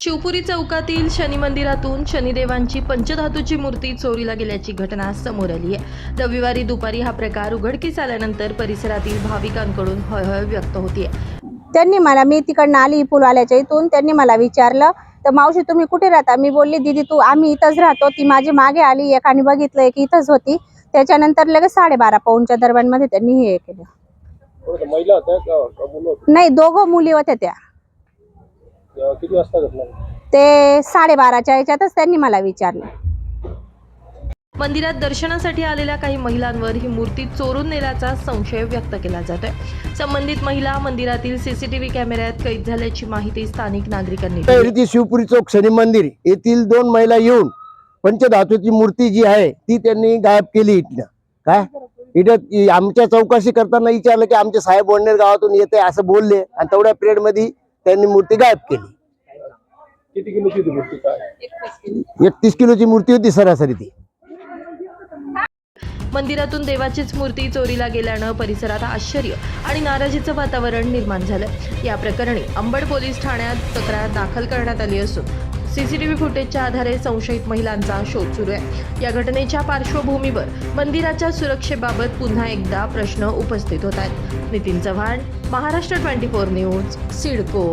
शिवपुरी चौकातील शनी मंदिरातून शनिदेवांची पंचधातूची मूर्ती चोरीला गेल्याची घटना समोर आली आहे। रविवारी दुपारी हा प्रकार उघडकीस आल्यानंतर परिसरातील भाविकांकडून हळहळ व्यक्त होतीये। त्यांनी मला, मी तिकडनं आली पुलवाल्याच्या इथून, त्यांनी मला विचारलं तर मावशी तुम्ही कुठे राहता? मी बोलली दीदी तू आम्ही इथंच राहतो। ती माझी मागे आली, एकाने बघितलं एक इथंच होती। त्याच्यानंतर लगेच 12:30 पाऊणच्या दरम्यान मध्ये त्यांनी हे केलं। महिला होत्या का मुलं होती? नाही, दोघं मुली होत्या त्या। किती वाजता घटना? ते 12:30च्या याच्यातच त्यांनी मला विचारलं। मंदिरात दर्शनासाठी आलेल्या काही महिलांवर ही मूर्ती चोरून नेल्याचा संशय व्यक्त केला जातोय। संबंधित महिला मंदिरातील सीसीटीव्ही कॅमेऱ्यात कैद झाल्याची माहिती स्थानिक नागरिकांनी दिली। शिवपुरी चौक शनी मंदिर येथील 2 महिला येऊन पंचधातूची मूर्ती जी आहे ती त्यांनी गायब केली। इथनं काय इथं आमच्या चौकशी करताना विचारलं की आमचे साहेब वडनेर गावातून येते असं बोलले आणि तेवढ्या पिरियड मध्ये त्यांनी मूर्ती गायब केली। किती किलोची होती मूर्ती? काय 31 किलोची मूर्ती होती सरासरी ती। मंदिरातून देवाचीच मूर्ती चोरीला गेल्यानं परिसरात आश्चर्य आणि नाराजीचं वातावरण निर्माण झालं। या प्रकरणी अंबड पोलीस ठाण्यात तक्रार दाखल करण्यात आली असून सीसीटीव्ही फुटेजच्या आधारे संशयित महिलांचा शोध सुरू आहे। या घटनेच्या पार्श्वभूमीवर मंदिराच्या सुरक्षेबाबत पुन्हा एकदा प्रश्न उपस्थित होत आहेत। नितीन चव्हाण, महाराष्ट्र 24 न्यूज, सिडको।